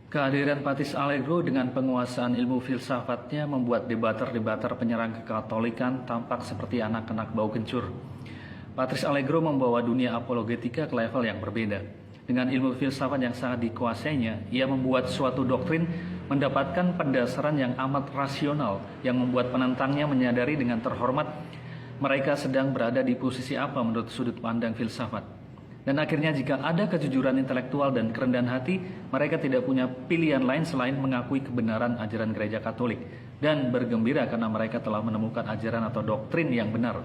Kehadiran Patris Allegro dengan penguasaan ilmu filsafatnya membuat debater-debater penyerang kekatolikan tampak seperti anak-anak bau kencur. Patris Allegro membawa dunia apologetika ke level yang berbeda. Dengan ilmu filsafat yang sangat dikuasainya, ia membuat suatu doktrin mendapatkan pendasaran yang amat rasional yang membuat penentangnya menyadari dengan terhormat mereka sedang berada di posisi apa menurut sudut pandang filsafat. Dan akhirnya jika ada kejujuran intelektual dan kerendahan hati, mereka tidak punya pilihan lain selain mengakui kebenaran ajaran gereja Katolik dan bergembira karena mereka telah menemukan ajaran atau doktrin yang benar.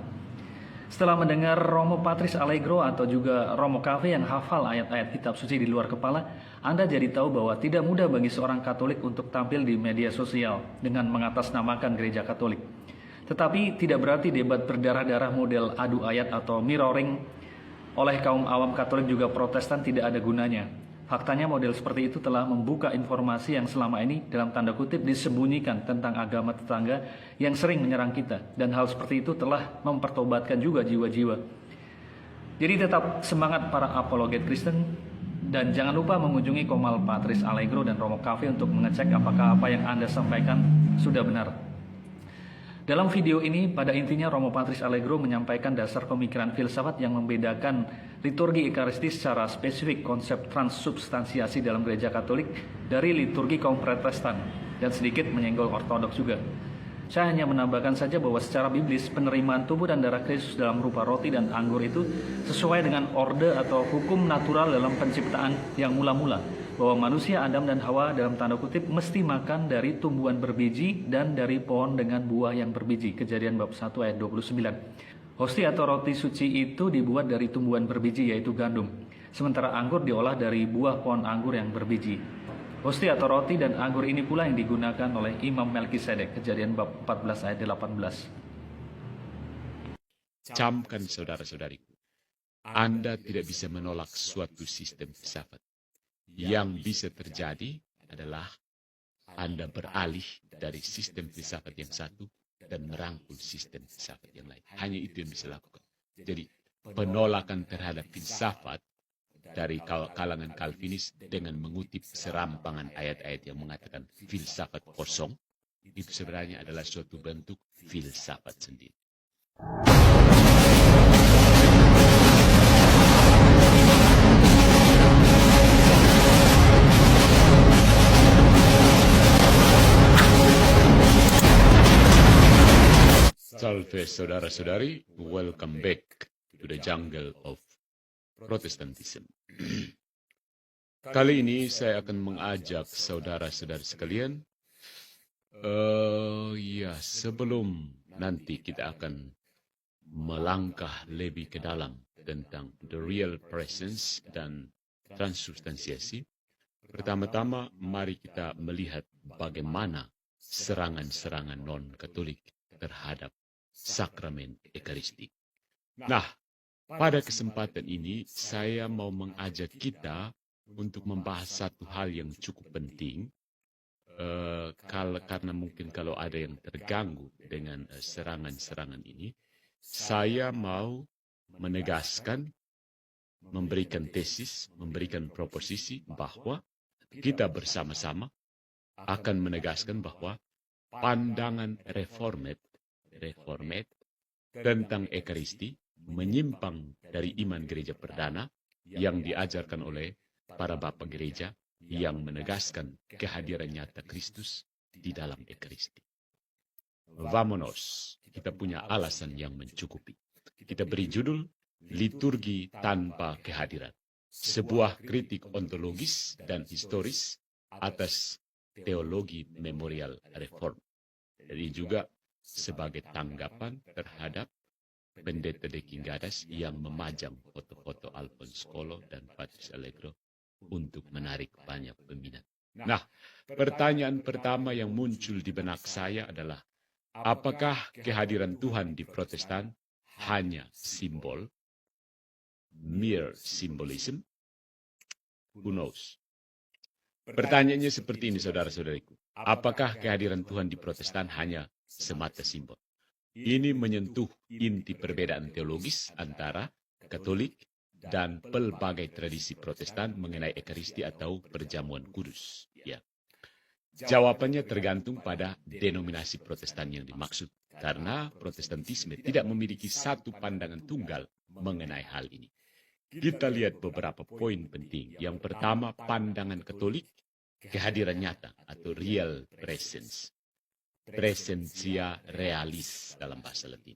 Setelah mendengar Romo Patris Allegro atau juga Romo Cafe yang hafal ayat-ayat kitab suci di luar kepala, Anda jadi tahu bahwa tidak mudah bagi seorang Katolik untuk tampil di media sosial dengan mengatasnamakan gereja Katolik. Tetapi tidak berarti debat berdarah-darah model adu ayat atau mirroring oleh kaum awam Katolik juga Protestan tidak ada gunanya. Faktanya model seperti itu telah membuka informasi yang selama ini dalam tanda kutip disembunyikan tentang agama tetangga yang sering menyerang kita. Dan hal seperti itu telah mempertobatkan juga jiwa-jiwa. Jadi tetap semangat para apologet Kristen dan jangan lupa mengunjungi Komal Patris Allegro dan Romo Cafe untuk mengecek apakah apa yang Anda sampaikan sudah benar. Dalam video ini, pada intinya Romo Patris Allegro menyampaikan dasar pemikiran filsafat yang membedakan liturgi Ekaristi secara spesifik konsep transubstansiasi dalam gereja Katolik dari liturgi kaum Protestan dan sedikit menyenggol Ortodoks juga. Saya hanya menambahkan saja bahwa secara biblis penerimaan tubuh dan darah Kristus dalam rupa roti dan anggur itu sesuai dengan orde atau hukum natural dalam penciptaan yang mula-mula, bahwa manusia Adam dan Hawa dalam tanda kutip mesti makan dari tumbuhan berbiji dan dari pohon dengan buah yang berbiji. Kejadian bab 1 ayat 29. Hosti atau roti suci itu dibuat dari tumbuhan berbiji yaitu gandum. Sementara anggur diolah dari buah pohon anggur yang berbiji. Hosti atau roti dan anggur ini pula yang digunakan oleh Imam Melkisedek. Kejadian bab 14 ayat 18. Camkan saudara-saudariku, Anda tidak bisa menolak suatu sistem filsafat. Yang bisa terjadi adalah Anda beralih dari sistem filsafat yang satu dan merangkul sistem filsafat yang lain. Hanya itu yang bisa dilakukan. Jadi penolakan terhadap filsafat dari kalangan Calvinis dengan mengutip serampangan ayat-ayat yang mengatakan filsafat kosong, itu sebenarnya adalah suatu bentuk filsafat sendiri. Salve saudara-saudari, welcome back to the jungle of Protestantism. Kali ini saya akan mengajak saudara-saudari sekalian, sebelum nanti kita akan melangkah lebih ke dalam tentang the real presence dan transubstansiasi. Pertama-tama, mari kita melihat bagaimana serangan-serangan non-Katolik terhadap sakramen Ekaristi. Nah, pada kesempatan ini saya mau mengajak kita untuk membahas satu hal yang cukup penting, karena mungkin kalau ada yang terganggu dengan serangan-serangan ini, saya mau menegaskan, memberikan tesis, memberikan proposisi bahwa kita bersama-sama akan menegaskan bahwa pandangan reformat tentang Ekaristi menyimpang dari iman gereja perdana yang diajarkan oleh para bapak gereja yang menegaskan kehadiran nyata Kristus di dalam Ekaristi. Vamonos, kita punya alasan yang mencukupi. Kita beri judul Liturgi Tanpa Kehadiran, sebuah kritik ontologis dan historis atas teologi memorial reform. Jadi juga sebagai tanggapan terhadap Pendeta De Kingadas yang memajang foto-foto Alphonse Kolo dan Patris Allegro untuk menarik banyak peminat. Nah, pertanyaan pertama yang muncul di benak saya adalah, apakah kehadiran Tuhan di Protestan hanya simbol, mere symbolism? Who knows? Pertanyaannya seperti ini, saudara-saudariku. Apakah kehadiran Tuhan di Protestan hanya semata simbol? Ini menyentuh inti perbedaan teologis antara Katolik dan pelbagai tradisi Protestan mengenai Ekaristi atau perjamuan kudus. Ya. Jawabannya tergantung pada denominasi Protestan yang dimaksud, karena Protestantisme tidak memiliki satu pandangan tunggal mengenai hal ini. Kita lihat beberapa poin penting. Yang pertama, pandangan Katolik, kehadiran nyata atau real presence. Presensia realis dalam bahasa Latin.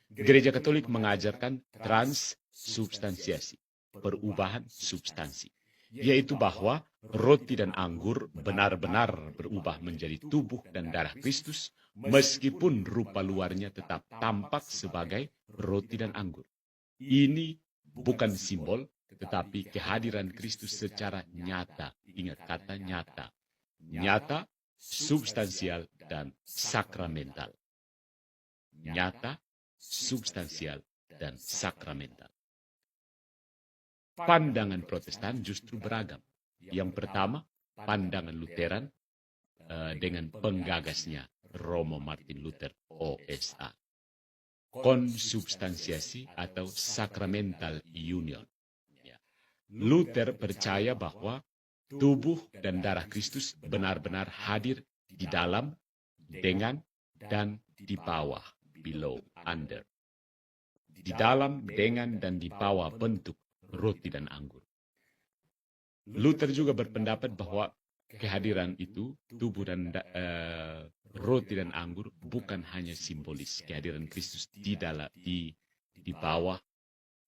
Gereja Katolik mengajarkan transsubstansiasi, perubahan substansi, yaitu bahwa roti dan anggur benar-benar berubah menjadi tubuh dan darah Kristus, meskipun rupa luarnya tetap tampak sebagai roti dan anggur. Ini bukan simbol, tetapi kehadiran Kristus secara nyata. Ingat kata nyata. Nyata, substansial, dan sakramental. Nyata, substansial, dan sakramental. Pandangan Protestan justru beragam. Yang pertama, pandangan Lutheran dengan penggagasnya Romo Martin Luther, OSA. Konsubstansiasi atau sacramental union. Luther percaya bahwa tubuh dan darah Kristus benar-benar hadir di dalam, dengan, dan di bawah, below, under. Di dalam, dengan, dan di bawah bentuk roti dan anggur. Luther juga berpendapat bahwa kehadiran itu, tubuh dan roti dan anggur, bukan hanya simbolis. Kehadiran Kristus di dalam, di bawah,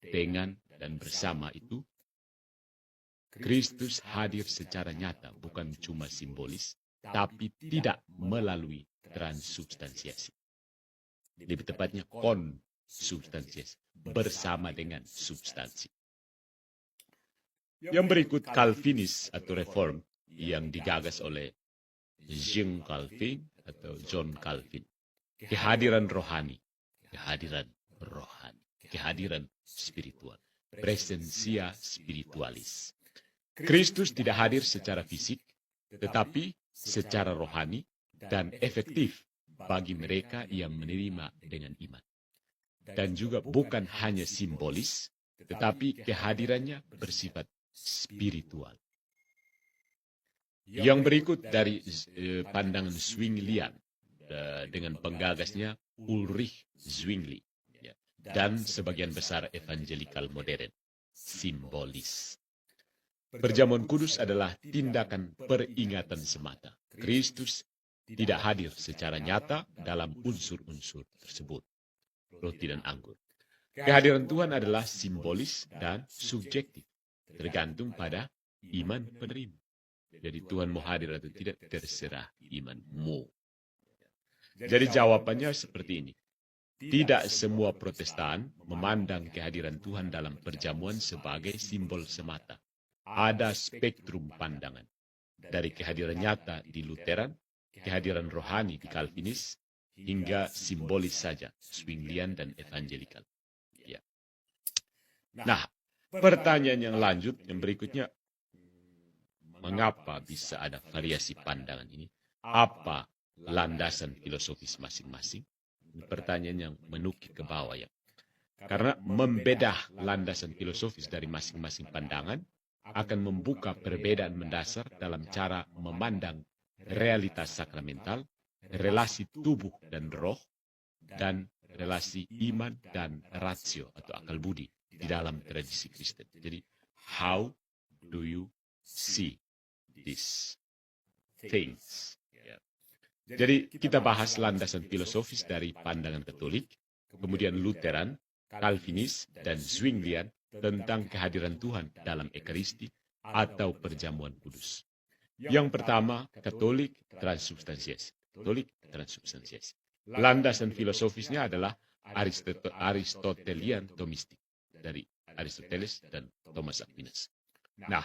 dengan, dan bersama itu, Kristus hadir secara nyata, bukan cuma simbolis, tapi tidak melalui transubstansiasi. Lebih tepatnya konsubstansiasi, bersama dengan substansi. Yang berikut Calvinis atau Reform yang digagas oleh Jean Calvin atau John Calvin. Kehadiran rohani, kehadiran spiritual, presensia spiritualis. Kristus tidak hadir secara fisik, tetapi secara rohani dan efektif bagi mereka yang menerima dengan iman. Dan juga bukan hanya simbolis, tetapi kehadirannya bersifat spiritual. Yang berikut dari pandangan Zwinglian dengan penggagasnya Ulrich Zwingli dan sebagian besar evangelikal modern, simbolis. Perjamuan kudus adalah tindakan peringatan semata. Kristus tidak hadir secara nyata dalam unsur-unsur tersebut, roti dan anggur. Kehadiran Tuhan adalah simbolis dan subjektif, tergantung pada iman penerima. Jadi Tuhan mau hadir atau tidak, terserah imanmu. Jadi jawabannya seperti ini. Tidak semua Protestan memandang kehadiran Tuhan dalam perjamuan sebagai simbol semata. Ada spektrum pandangan. Dari kehadiran nyata di Lutheran, kehadiran rohani di Calvinis, hingga simbolis saja, Zwinglian dan evangelikal. Ya. Nah, pertanyaan yang lanjut, yang berikutnya, mengapa bisa ada variasi pandangan ini? Apa landasan filosofis masing-masing? Ini pertanyaan yang menukik ke bawah ya. Karena membedah landasan filosofis dari masing-masing pandangan akan membuka perbedaan mendasar dalam cara memandang realitas sakramental, relasi tubuh dan roh, dan relasi iman dan rasio atau akal budi di dalam tradisi Kristen. Jadi, how do you see these things? Jadi, kita bahas landasan filosofis dari pandangan Katolik, kemudian Lutheran, Calvinis, dan Zwinglian tentang kehadiran Tuhan dalam Ekaristi atau perjamuan kudus. Yang pertama, Katolik transubstansiasi. Landasan filosofisnya adalah Aristotelian Thomistik dari Aristoteles dan Thomas Aquinas. Nah,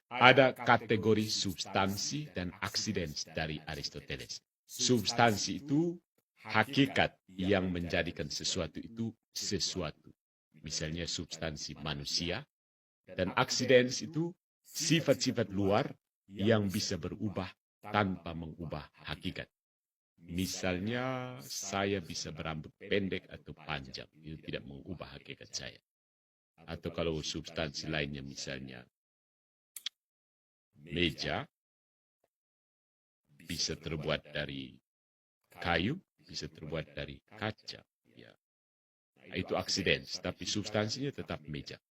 ada kategori substansi dan aksidens dari Aristoteles. Substansi itu hakikat yang menjadikan sesuatu itu sesuatu. Misalnya substansi manusia, dan aksidens itu sifat-sifat luar yang bisa berubah tanpa mengubah hakikat. Misalnya saya bisa berambut pendek atau panjang, itu tidak mengubah hakikat saya. Atau kalau substansi lainnya misalnya meja bisa terbuat dari kayu, bisa terbuat dari kaca. Ya, itu accidents, tapi substansinya tetap meja.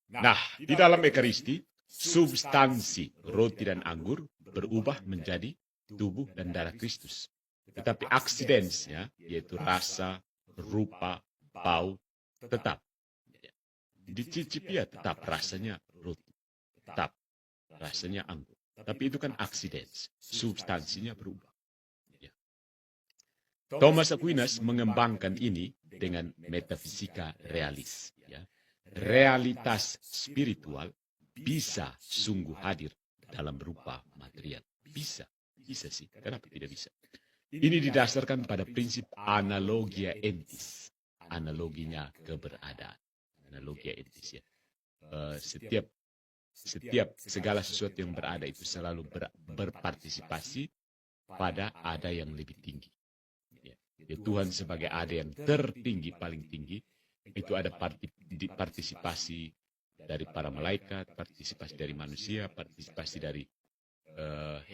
Nah, di dalam Ekaristi, substansi roti dan anggur berubah menjadi tubuh dan darah Kristus. Tetapi accidents-nya, yaitu rasa, rupa, bau, tetap. Dicicipi ya tetap rasanya roti, tetap rasanya anggur. Tapi itu kan accidents, substansinya berubah. Ya. Thomas Aquinas mengembangkan ini dengan metafisika realis. Ya. Realitas spiritual bisa sungguh hadir dalam rupa material. Bisa sih. Kenapa tidak bisa? Ini didasarkan pada prinsip analogia entis. Analoginya keberadaan. Analogia entis ya. Setiap segala sesuatu yang berada itu selalu berpartisipasi pada ada yang lebih tinggi. Ya. Tuhan sebagai ada yang tertinggi, paling tinggi, itu ada partisipasi dari para malaikat, partisipasi dari manusia, partisipasi dari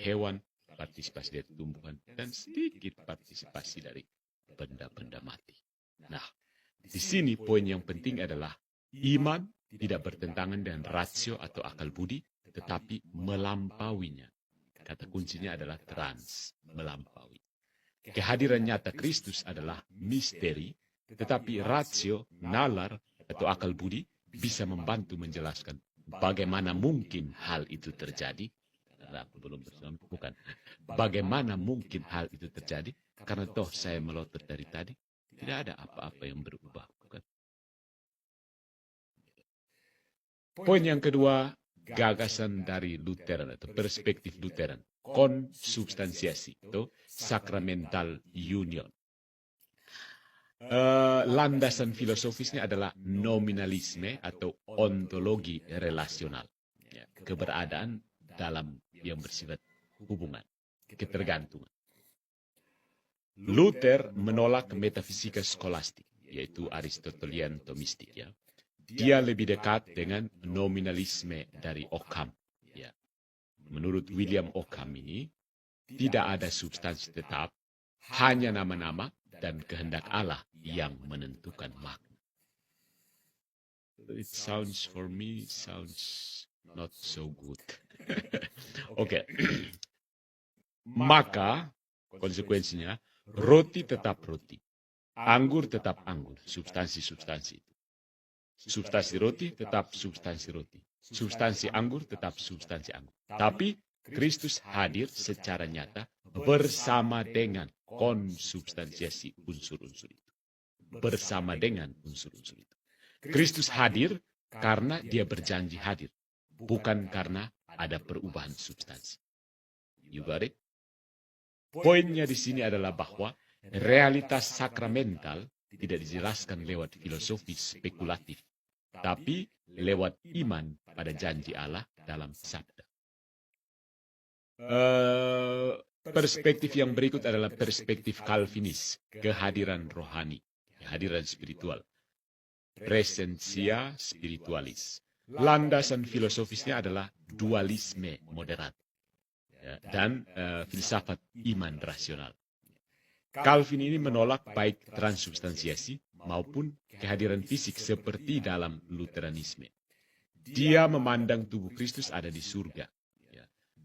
hewan, partisipasi dari tumbuhan, dan sedikit partisipasi dari benda-benda mati. Nah, di sini poin yang penting adalah iman tidak bertentangan dengan rasio atau akal budi, tetapi melampauinya. Kata kuncinya adalah melampaui. Kehadiran nyata Kristus adalah misteri, tetapi rasio, nalar, atau akal budi bisa membantu menjelaskan bagaimana mungkin hal itu terjadi. Bagaimana mungkin hal itu terjadi? Karena toh saya melotot dari tadi, tidak ada apa-apa yang berubah. Bukan? Poin yang kedua, gagasan dari Lutheran atau perspektif Lutheran. Konsubstansiasi atau sacramental union. Landasan filosofisnya adalah nominalisme atau ontologi relasional. Ya, keberadaan dalam yang bersifat hubungan, ketergantungan. Luther menolak metafisika skolastik, yaitu Aristotelian Thomistik. Ya. Dia lebih dekat dengan nominalisme dari Occam. Ya. Menurut William Occam ini, tidak ada substansi tetap, hanya nama-nama dan kehendak Allah yang menentukan makna. It sounds not so good. Oke. Maka konsekuensinya roti tetap roti. Anggur tetap anggur, substansi-substansi itu. Substansi roti tetap substansi roti. Substansi anggur tetap substansi anggur. Tapi Kristus hadir secara nyata bersama dengan konsubstansiasi unsur-unsur itu. Bersama dengan unsur-unsur itu. Kristus hadir karena dia berjanji hadir. Bukan karena ada perubahan substansi. You got it? Poinnya di sini adalah bahwa realitas sakramental tidak dijelaskan lewat filosofi spekulatif, tapi lewat iman pada janji Allah dalam sabda. Perspektif yang berikut adalah perspektif Calvinis, kehadiran rohani, kehadiran spiritual, presensia spiritualis. Landasan filosofisnya adalah dualisme moderat dan filsafat iman rasional. Calvin ini menolak baik transubstansiasi maupun kehadiran fisik seperti dalam Lutheranisme. Dia memandang tubuh Kristus ada di surga.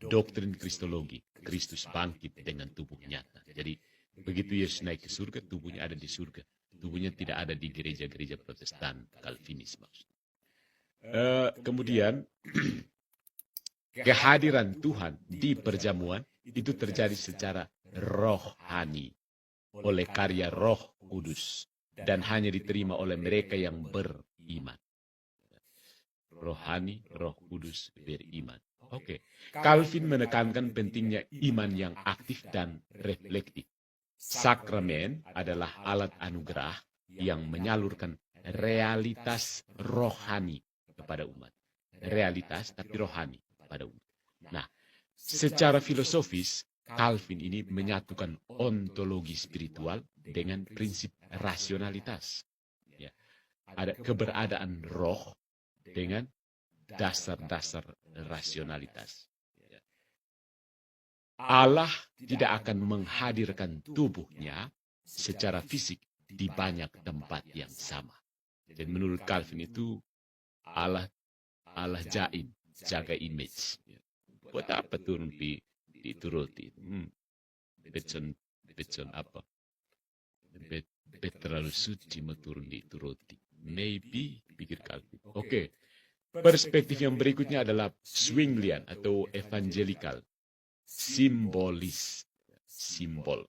Doktrin Kristologi, Kristus bangkit dengan tubuh nyata. Jadi begitu Yesus naik ke surga, tubuhnya ada di surga. Tubuhnya tidak ada di gereja-gereja Protestan, Calvinis maksudnya. Kemudian kehadiran Tuhan di perjamuan itu terjadi secara rohani oleh karya Roh Kudus dan hanya diterima oleh mereka yang beriman. Rohani, Roh Kudus, beriman. Oke. Calvin menekankan pentingnya iman yang aktif dan reflektif. Sakramen adalah alat anugerah yang menyalurkan realitas rohani kepada umat. Realitas tapi rohani pada umat. Nah, secara filosofis, Calvin ini menyatukan ontologi spiritual dengan prinsip rasionalitas. Ya. Ada keberadaan roh dengan dasar-dasar rasionalitas. Allah tidak akan menghadirkan tubuhnya secara fisik di banyak tempat yang sama. Dan menurut Calvin itu Allah jaim, jaga image. Buat apa turun dituruti? Becon apa? Terlalu suci turun dituruti. Maybe, pikir Calvin. Oke. Perspektif yang berikutnya adalah Zwinglian atau evangelical. Simbolis. Simbol.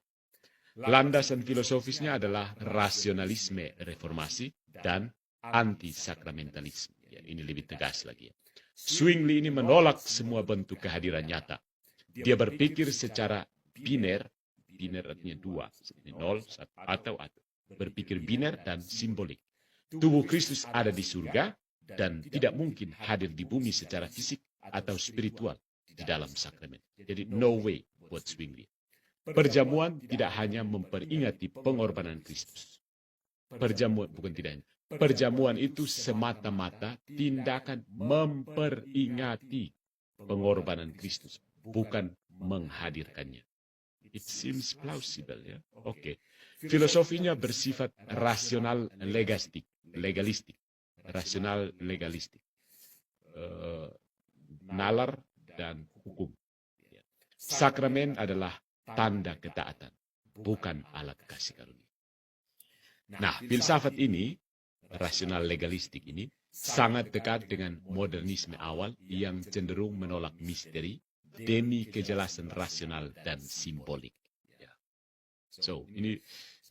Landasan filosofisnya adalah rasionalisme reformasi dan anti-sakramentalisme. Ya, ini lebih tegas lagi. Ya. Zwingli ini menolak semua bentuk kehadiran nyata. Dia berpikir secara biner artinya dua, seperti 0, 1, atau. Berpikir biner dan simbolik. Tubuh Kristus ada di surga dan tidak mungkin hadir di bumi secara fisik atau spiritual di dalam sakramen. Jadi no way buat Zwingli. Perjamuan tidak hanya memperingati pengorbanan Kristus. Perjamuan itu semata-mata tindakan memperingati pengorbanan Kristus, bukan menghadirkannya. It seems plausible, ya. Oke. Filosofinya bersifat rasional legalistik. Rasional legalistik. Nalar dan hukum. Sakramen adalah tanda ketaatan, bukan alat kasih karunia. Nah, filsafat ini, rasional legalistik ini, sangat dekat dengan modernisme awal yang cenderung menolak misteri demi kejelasan rasional dan simbolik. So, ini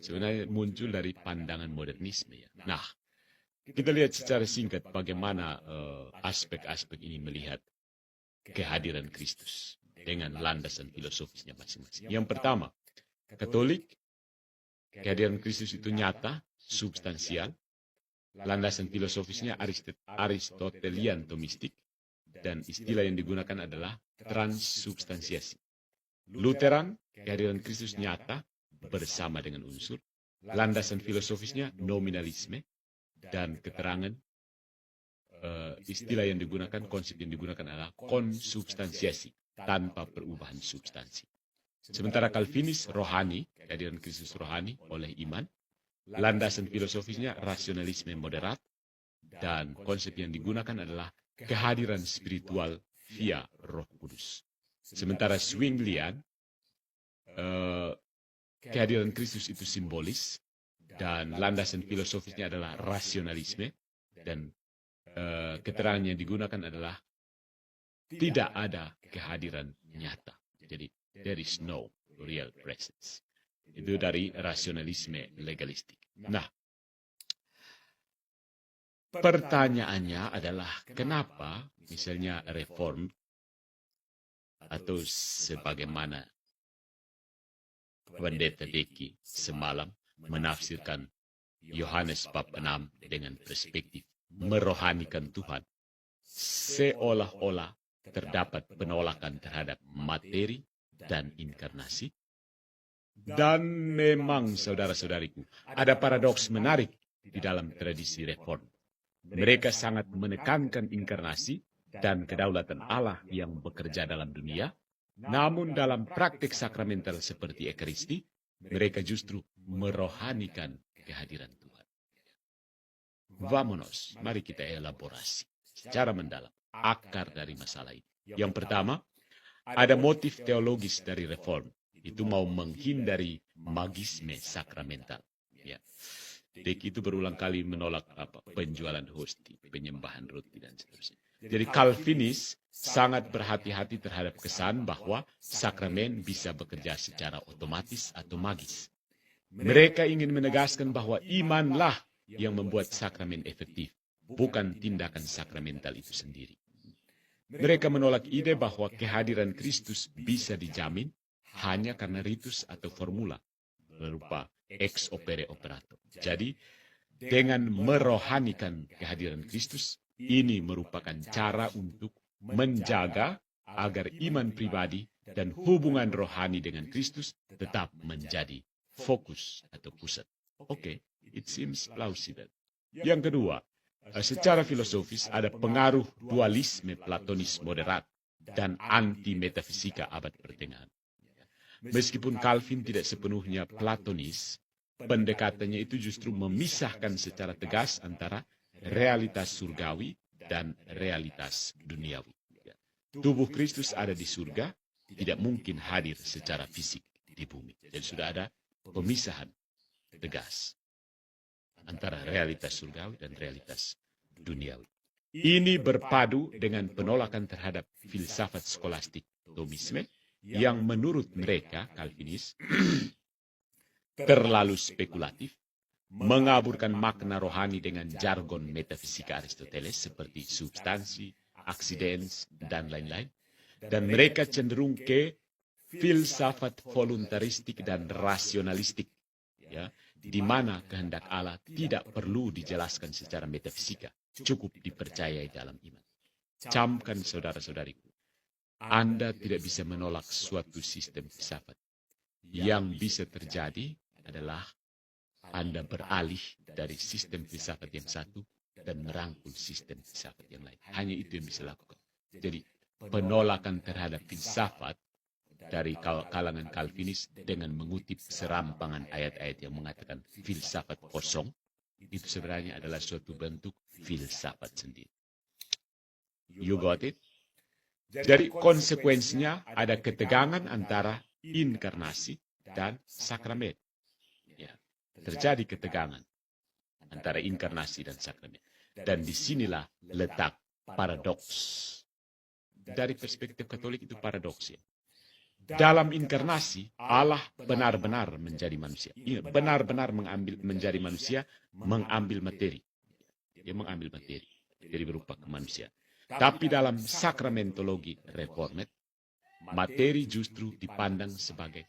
sebenarnya muncul dari pandangan modernisme. Ya. Nah, kita lihat secara singkat bagaimana aspek-aspek ini melihat kehadiran Kristus dengan landasan filosofisnya masing-masing. Yang pertama, Katolik, kehadiran Kristus itu nyata, substansial. Landasan filosofisnya Aristotelian Thomistik, dan istilah yang digunakan adalah transubstansiasi. Lutheran, kehadiran Kristus nyata bersama dengan unsur. Landasan filosofisnya nominalisme, dan keterangan istilah yang digunakan, konsep yang digunakan adalah konsubstansiasi, tanpa perubahan substansi. Sementara Calvinis rohani, kehadiran Kristus rohani oleh iman. Landasan filosofisnya rasionalisme moderat, dan konsep yang digunakan adalah kehadiran spiritual via Roh Kudus. Sementara Zwinglian, kehadiran Kristus itu simbolis, dan landasan filosofisnya adalah rasionalisme, dan keterangan yang digunakan adalah tidak ada kehadiran nyata. Jadi, there is no real presence. Itu dari rasionalisme legalistik. Nah, pertanyaannya adalah kenapa misalnya reform atau sebagaimana Pendeta Deki semalam menafsirkan Yohanes bab 6 dengan perspektif merohanikan Tuhan, seolah-olah terdapat penolakan terhadap materi dan inkarnasi. Dan memang, saudara-saudariku, ada paradoks menarik di dalam tradisi reform. Mereka sangat menekankan inkarnasi dan kedaulatan Allah yang bekerja dalam dunia, namun dalam praktik sakramental seperti Ekaristi, mereka justru merohanikan kehadiran Tuhan. Vamonos, mari kita elaborasi secara mendalam akar dari masalah ini. Yang pertama, ada motif teologis dari reform. Itu mau menghindari magisme sakramental. Ya. Dek itu berulang kali menolak penjualan hosti, penyembahan roti, dan seterusnya. Jadi Calvinis sangat berhati-hati terhadap kesan bahwa sakramen bisa bekerja secara otomatis atau magis. Mereka ingin menegaskan bahwa imanlah yang membuat sakramen efektif, bukan tindakan sakramental itu sendiri. Mereka menolak ide bahwa kehadiran Kristus bisa dijamin hanya karena ritus atau formula berupa ex opere operato. Jadi, dengan merohanikan kehadiran Kristus, ini merupakan cara untuk menjaga agar iman pribadi dan hubungan rohani dengan Kristus tetap menjadi fokus atau pusat. Oke, it seems plausible. Yang kedua, secara filosofis ada pengaruh dualisme platonis moderat dan anti-metafisika abad pertengahan. Meskipun Calvin tidak sepenuhnya Platonis, pendekatannya itu justru memisahkan secara tegas antara realitas surgawi dan realitas duniawi. Tubuh Kristus ada di surga, tidak mungkin hadir secara fisik di bumi. Jadi sudah ada pemisahan tegas antara realitas surgawi dan realitas duniawi. Ini berpadu dengan penolakan terhadap filsafat skolastik Thomisme yang menurut mereka, Calvinis, terlalu spekulatif, mengaburkan makna rohani dengan jargon metafisika Aristoteles seperti substansi, aksidens, dan lain-lain. Dan mereka cenderung ke filsafat voluntaristik dan rasionalistik, ya, di mana kehendak Allah tidak perlu dijelaskan secara metafisika, cukup dipercayai dalam iman. Camkan saudara-saudariku, Anda tidak bisa menolak suatu sistem filsafat. Yang bisa terjadi adalah Anda beralih dari sistem filsafat yang satu dan merangkul sistem filsafat yang lain. Hanya itu yang bisa lakukan. Jadi penolakan terhadap filsafat dari kalangan Calvinis dengan mengutip serampangan ayat-ayat yang mengatakan filsafat kosong, itu sebenarnya adalah suatu bentuk filsafat sendiri. You got it? Jadi konsekuensinya ada ketegangan antara inkarnasi dan sakramen. Ya, terjadi ketegangan antara inkarnasi dan sakramen. Dan disinilah letak paradoks. Dari perspektif Katolik itu paradoks ya. Dalam inkarnasi, Allah benar-benar menjadi manusia. Benar-benar menjadi manusia, mengambil materi. Dia mengambil materi. Jadi berupa kemanusiaan. Tapi dalam sakramentologi reformat, materi justru dipandang sebagai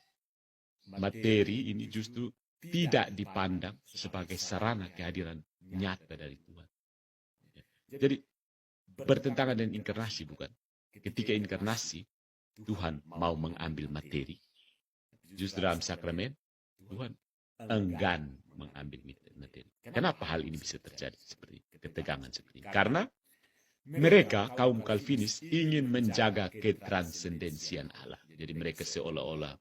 materi ini justru tidak dipandang sebagai sarana kehadiran nyata dari Tuhan. Jadi bertentangan dengan inkarnasi bukan? Ketika inkarnasi, Tuhan mau mengambil materi. Justru dalam sakramen, Tuhan enggan mengambil materi. Kenapa hal ini bisa terjadi seperti ketegangan seperti ini? Karena mereka, kaum Calvinis, ingin menjaga ketransendensian Allah. Jadi mereka seolah-olah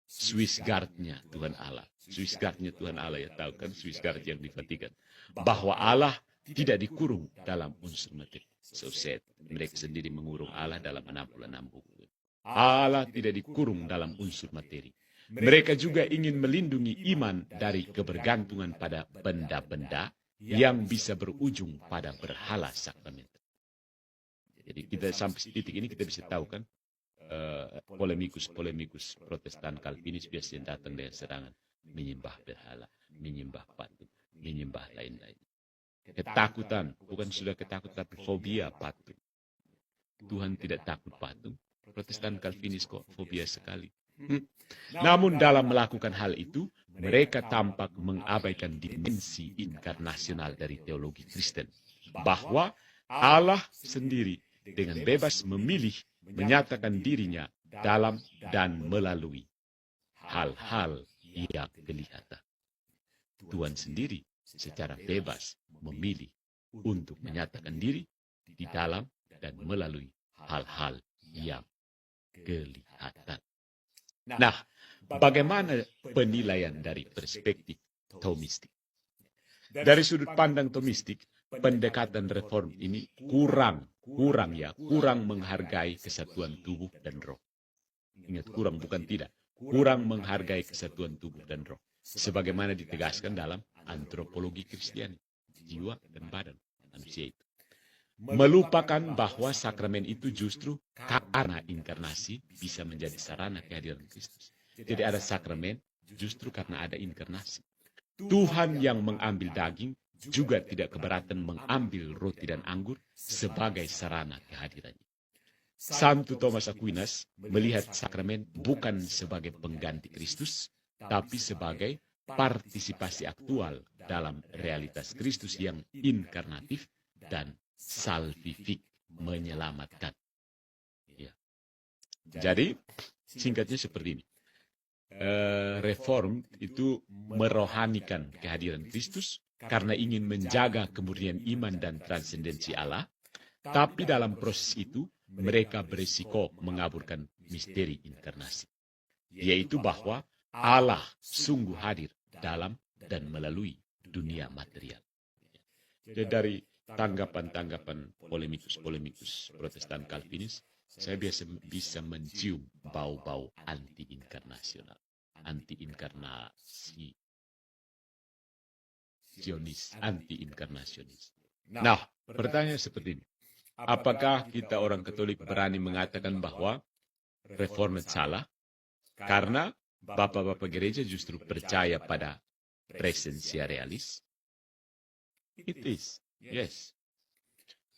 Swiss Guard-nya Tuhan Allah. Swiss Guard-nya Tuhan Allah, ya tahu kan Swiss Guard yang di Vatikan. Bahwa Allah tidak dikurung dalam unsur materi. So said, mereka sendiri mengurung Allah dalam 66 buku. Allah tidak dikurung dalam unsur materi. Mereka juga ingin melindungi iman dari kebergantungan pada benda-benda yang bisa berujung pada berhala sakramen. Jadi kita sampai titik ini kita bisa tahu kan polemikus Protestan Calvinis biasanya datang dengan serangan menyembah berhala, menyembah patung, menyembah lain-lain. Ketakutan, bukan sudah ketakutan tapi fobia patung. Tuhan tidak takut patung. Protestan Calvinis kok fobia sekali. Namun dalam melakukan hal itu, mereka tampak mengabaikan dimensi inkarnasional dari teologi Kristen. Bahwa Allah sendiri dengan bebas memilih menyatakan dirinya dalam dan melalui hal-hal yang kelihatan. Tuhan sendiri secara bebas memilih untuk menyatakan diri di dalam dan melalui hal-hal yang kelihatan. Nah, bagaimana penilaian dari perspektif Thomistik? Dari sudut pandang Thomistik, pendekatan reform ini kurang menghargai kesatuan tubuh dan roh. Ingat, kurang bukan tidak. Kurang menghargai kesatuan tubuh dan roh. Sebagaimana ditegaskan dalam antropologi Kristiani, jiwa dan badan manusia itu. Melupakan bahwa sakramen itu justru karena inkarnasi bisa menjadi sarana kehadiran Kristus. Jadi ada sakramen justru karena ada inkarnasi. Tuhan yang mengambil daging juga tidak keberatan mengambil roti dan anggur sebagai sarana kehadirannya. Santo Thomas Aquinas melihat sakramen bukan sebagai pengganti Kristus, tapi sebagai partisipasi aktual dalam realitas Kristus yang inkarnatif dan salvifik, menyelamatkan. Ya. Jadi singkatnya seperti ini. Reform itu merohanikan kehadiran Kristus karena ingin menjaga kemurnian iman dan transendensi Allah, tapi dalam proses itu mereka berisiko mengaburkan misteri inkarnasi, yaitu bahwa Allah sungguh hadir dalam dan melalui dunia material. Jadi dari tanggapan-tanggapan polemikus Protestan Calvinis, saya biasa bisa mencium bau-bau anti-inkarnasional, anti-inkarnasi, anti-inkarnasionis. Nah, pertanyaan seperti ini. Apakah kita orang Katolik berani mengatakan bahwa reformat salah? Karena bapak-bapak gereja justru percaya pada presensia realis? It is, yes.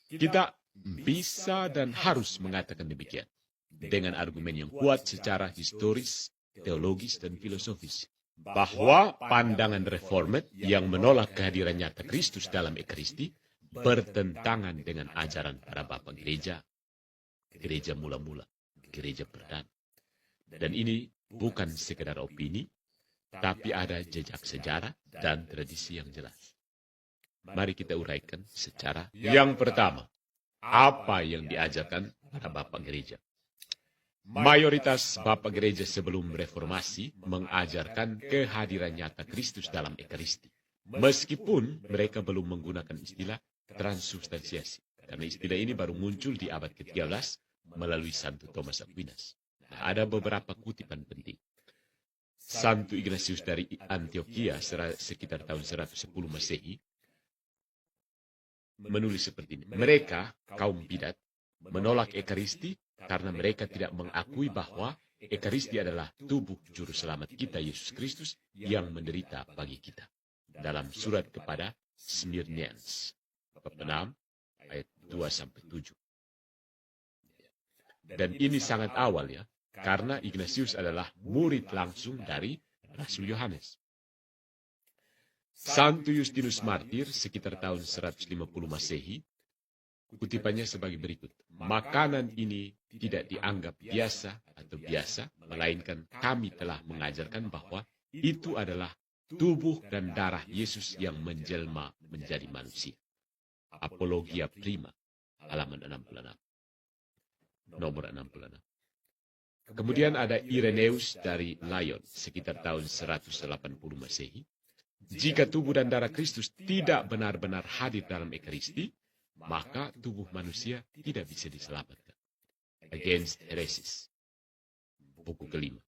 Kita bisa dan harus mengatakan demikian dengan argumen yang kuat secara historis, teologis, dan filosofis. Bahwa pandangan reformat yang menolak kehadiran nyata Kristus dalam Ekaristi bertentangan dengan ajaran para bapak gereja, gereja mula-mula, gereja perdana. Dan ini bukan sekedar opini, tapi ada jejak sejarah dan tradisi yang jelas. Mari kita uraikan secara yang pertama. Apa yang diajarkan para bapak gereja? Mayoritas bapak gereja sebelum reformasi mengajarkan kehadiran nyata Kristus dalam Ekaristi. Meskipun mereka belum menggunakan istilah transubstansiasi. Karena istilah ini baru muncul di abad ke-13 melalui Santo Thomas Aquinas. Nah, ada beberapa kutipan penting. Santo Ignatius dari Antioquia sekitar tahun 110 Masehi menulis seperti ini. Mereka, kaum bidat, menolak Ekaristi karena mereka tidak mengakui bahwa Ekaristi adalah tubuh juru selamat kita, Yesus Kristus, yang menderita bagi kita. Dalam surat kepada Smyrnians, bab 6, ayat 2-7. Dan ini sangat awal ya, karena Ignatius adalah murid langsung dari Rasul Yohanes. Santo Justinus Martir sekitar tahun 150 Masehi, kutipannya sebagai berikut. Makanan ini tidak dianggap biasa atau biasa, melainkan kami telah mengajarkan bahwa itu adalah tubuh dan darah Yesus yang menjelma menjadi manusia. Apologia Prima, halaman 66. Nomor 66. Kemudian ada Irenaeus dari Lyon, sekitar tahun 180 Masehi. Jika tubuh dan darah Kristus tidak benar-benar hadir dalam Ekaristi, maka tubuh manusia tidak bisa diselamatkan. Against Heresis, buku kelima.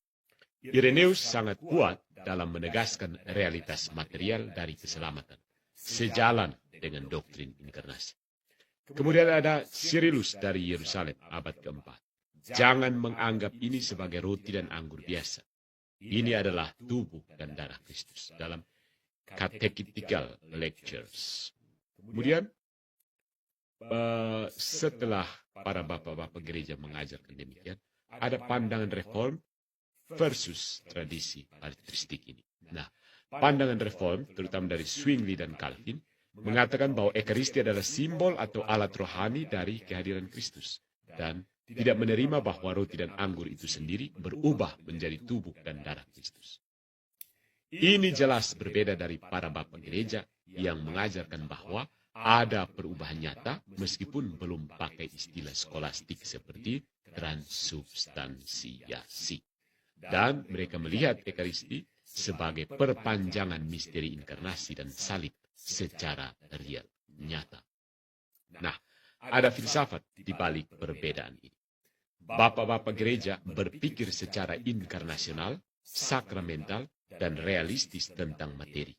Irenaeus sangat kuat dalam menegaskan realitas material dari keselamatan, sejalan dengan doktrin inkarnasi. Kemudian ada Cyrillus dari Yerusalem, abad keempat. Jangan menganggap ini sebagai roti dan anggur biasa. Ini adalah tubuh dan darah Kristus dalam Catechetical Lectures. Kemudian, setelah para bapak-bapak gereja mengajarkan demikian, ada pandangan reform versus tradisi patristik ini. Nah, pandangan reform, terutama dari Zwingli dan Calvin, mengatakan bahwa Ekaristi adalah simbol atau alat rohani dari kehadiran Kristus. Dan tidak menerima bahwa roti dan anggur itu sendiri berubah menjadi tubuh dan darah Kristus. Ini jelas berbeda dari para bapak gereja yang mengajarkan bahwa ada perubahan nyata meskipun belum pakai istilah skolastik seperti transubstansiasi. Dan mereka melihat Ekaristi sebagai perpanjangan misteri inkarnasi dan salib secara real, nyata. Nah, ada filsafat di balik perbedaan ini. Bapak-bapak gereja berpikir secara inkarnasional, sakramental, dan realistis tentang materi.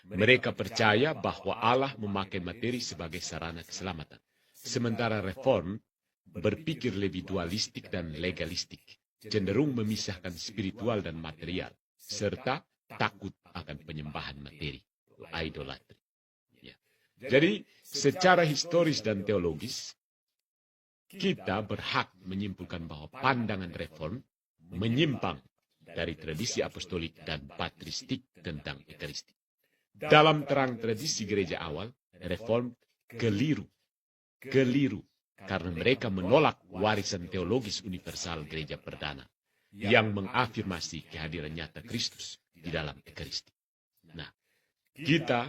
Mereka percaya bahwa Allah memakai materi sebagai sarana keselamatan. Sementara reform berpikir lebih dualistik dan legalistik, cenderung memisahkan spiritual dan material, serta takut akan penyembahan materi, idolatry. Ya. Jadi, secara historis dan teologis, kita berhak menyimpulkan bahwa pandangan reform menyimpang dari tradisi apostolik dan patristik tentang Ekaristi. Dalam terang tradisi gereja awal, reform keliru karena mereka menolak warisan teologis universal gereja perdana yang mengafirmasi kehadiran nyata Kristus di dalam Ekaristi. Nah, kita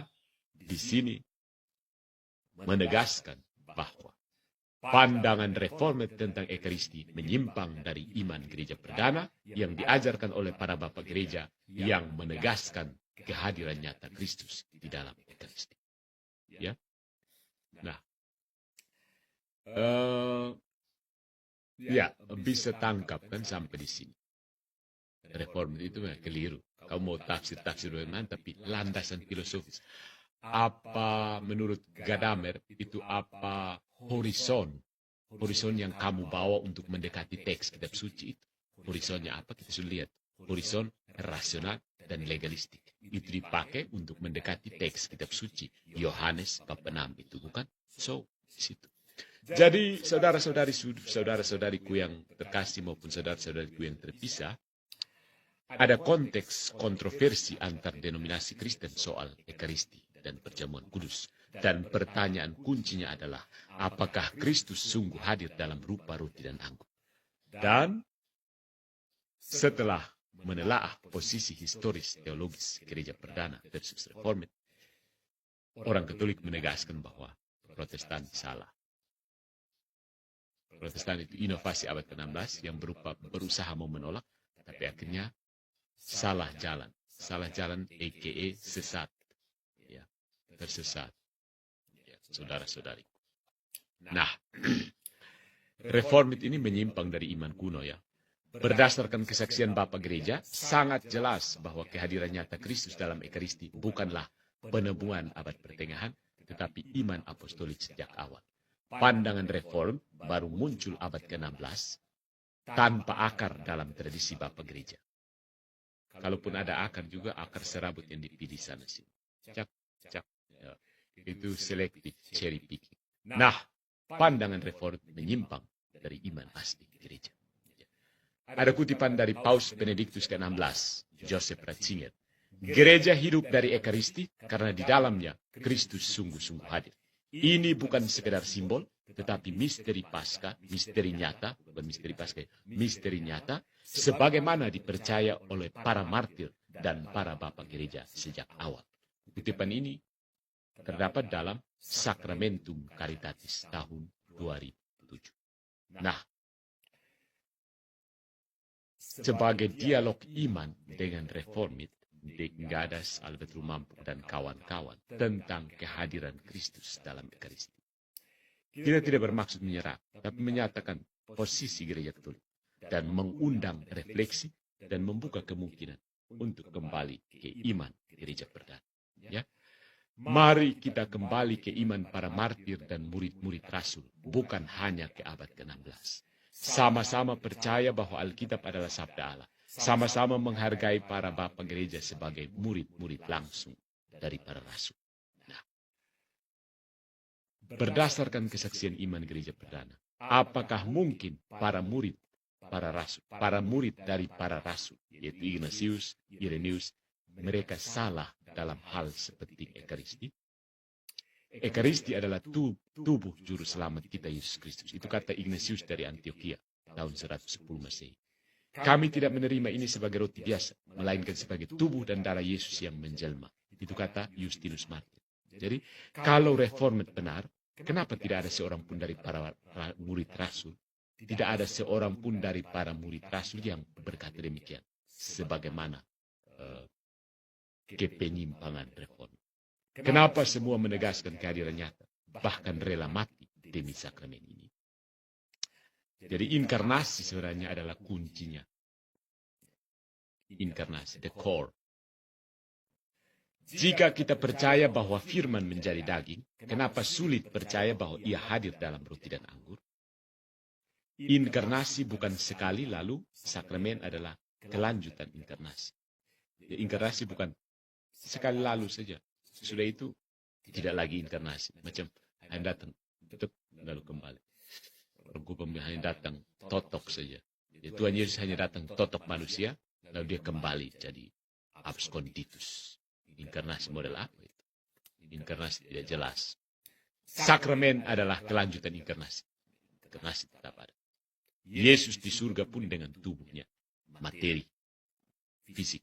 di sini menegaskan bahwa Pandangan reformat tentang Ekaristi menyimpang dari iman gereja perdana yang diajarkan oleh para bapak gereja yang menegaskan kehadiran nyata Kristus di dalam Ekaristi. Ya, nah, ya bisa tangkap kan sampai di sini. Reformat itu keliru. Kau mau tafsir bagaimana, tapi landasan filosofis. Apa menurut Gadamer itu apa horizon yang kamu bawa untuk mendekati teks kitab suci itu? Horizonnya apa? Kita sudah lihat. Horizon rasional dan legalistik. Itu dipakai untuk mendekati teks kitab suci. Yohanes bab 6 itu bukan? So, di situ. Jadi saudara-saudariku yang terkasih maupun saudara-saudariku yang terpisah, ada konteks kontroversi antar denominasi Kristen soal Ekaristi dan perjamuan kudus. Dan pertanyaan kuncinya adalah, apakah Kristus sungguh hadir dalam rupa roti dan anggur? Dan setelah menelaah posisi historis teologis gereja perdana versus reformat, orang Katolik menegaskan bahwa Protestan salah. Protestan itu inovasi abad ke-16 yang berusaha mau menolak, tapi akhirnya salah jalan aka sesat, ya, tersesat, ya, saudara-saudari. Nah, reformat ini menyimpang dari iman kuno, ya. Berdasarkan kesaksian Bapak Gereja, sangat jelas bahwa kehadiran nyata Kristus dalam Ekaristi bukanlah penemuan abad pertengahan, tetapi iman apostolik sejak awal. Pandangan reform baru muncul abad ke-16 tanpa akar dalam tradisi Bapak Gereja. Kalaupun ada akar juga, akar serabut yang dipilih sana sini. Cak. Ya, itu selektif, cherry picking. Nah, pandangan reform menyimpang dari iman asli gereja. Ada kutipan dari Paus Benediktus ke-16, Joseph Ratzinger. Gereja hidup dari Ekaristi karena di dalamnya Kristus sungguh-sungguh hadir. Ini bukan sekedar simbol, tetapi misteri Paskah, misteri nyata, bukan misteri Paskah, misteri nyata, sebagaimana dipercaya oleh para martir dan para bapak gereja sejak awal. Kutipan ini terdapat dalam Sacramentum Caritatis tahun 2007. Nah, sebagai dialog iman dengan reformit, De Gadas, Albert Rumampu, dan kawan-kawan tentang kehadiran Kristus dalam Ekaristi. Kita tidak bermaksud menyerah, tapi menyatakan posisi gereja Katolik dan mengundang refleksi dan membuka kemungkinan untuk kembali ke iman gereja perdana. Ya, mari kita kembali ke iman para martir dan murid-murid Rasul, bukan hanya ke abad ke-16. Sama-sama percaya bahwa Alkitab adalah sabda Allah. Sama-sama menghargai para bapak gereja sebagai murid-murid langsung dari para rasul. Nah, berdasarkan kesaksian iman gereja perdana, apakah mungkin para murid dari para rasul, yaitu Ignatius, Irenaeus, mereka salah dalam hal seperti Ekaristi? Ekaristi adalah tubuh juru selamat kita Yesus Kristus. Itu kata Ignatius dari Antioquia tahun 110 Masehi. Kami tidak menerima ini sebagai roti biasa, melainkan sebagai tubuh dan darah Yesus yang menjelma. Itu kata Justinus Martir. Jadi, kalau reformat benar, kenapa tidak ada seorang pun dari para murid rasul? Tidak ada seorang pun dari para murid rasul yang berkata demikian. Sebagaimana kepenyimpangan reform. Kenapa semua menegaskan kehadiran nyata, bahkan rela mati demi sakramen ini? Jadi inkarnasi sebenarnya adalah kuncinya. Inkarnasi, the core. Jika kita percaya bahwa firman menjadi daging, kenapa sulit percaya bahwa ia hadir dalam roti dan anggur? Inkarnasi bukan sekali lalu, sakramen adalah kelanjutan inkarnasi. Inkarnasi bukan sekali lalu saja. Sudah itu tidak lagi inkarnasi. Macam hanya datang, tutup, lalu kembali. Orang hanya datang totok saja. Ya, Tuhan Yesus hanya datang totok manusia, lalu dia kembali jadi absconditus. Inkarnasi model apa itu? Inkarnasi tidak jelas. Sakramen adalah kelanjutan inkarnasi. Inkarnasi tetap ada. Yesus di surga pun dengan tubuhnya, materi, fisik.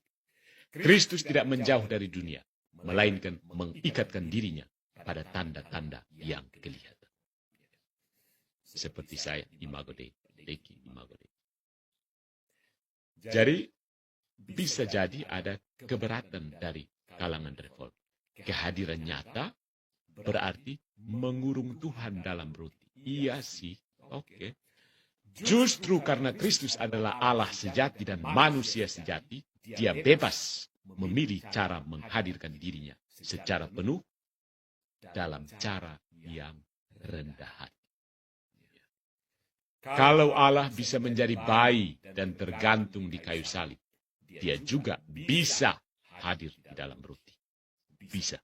Kristus tidak menjauh dari dunia, melainkan mengikatkan dirinya pada tanda-tanda yang kelihatan. seperti saya, Imago Dei, Eki Imago Dei. Jadi, bisa jadi ada keberatan dari kalangan reform. Kehadiran nyata berarti mengurung Tuhan dalam roti. Iya sih, oke. Justru karena Kristus adalah Allah sejati dan manusia sejati, dia bebas memilih cara menghadirkan dirinya secara penuh dalam cara yang rendah hati. Kalau Allah bisa menjadi bayi dan tergantung di kayu salib, dia juga bisa hadir di dalam roti. Bisa.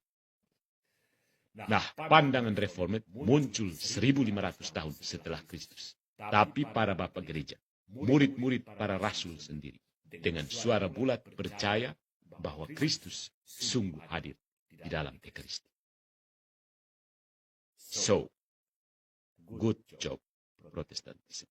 Nah, pandangan reformat muncul 1500 tahun setelah Kristus. Tapi para bapak gereja, murid-murid para rasul sendiri, dengan suara bulat percaya bahwa Kristus sungguh hadir di dalam Ekaristi. So, good job, Protestantism.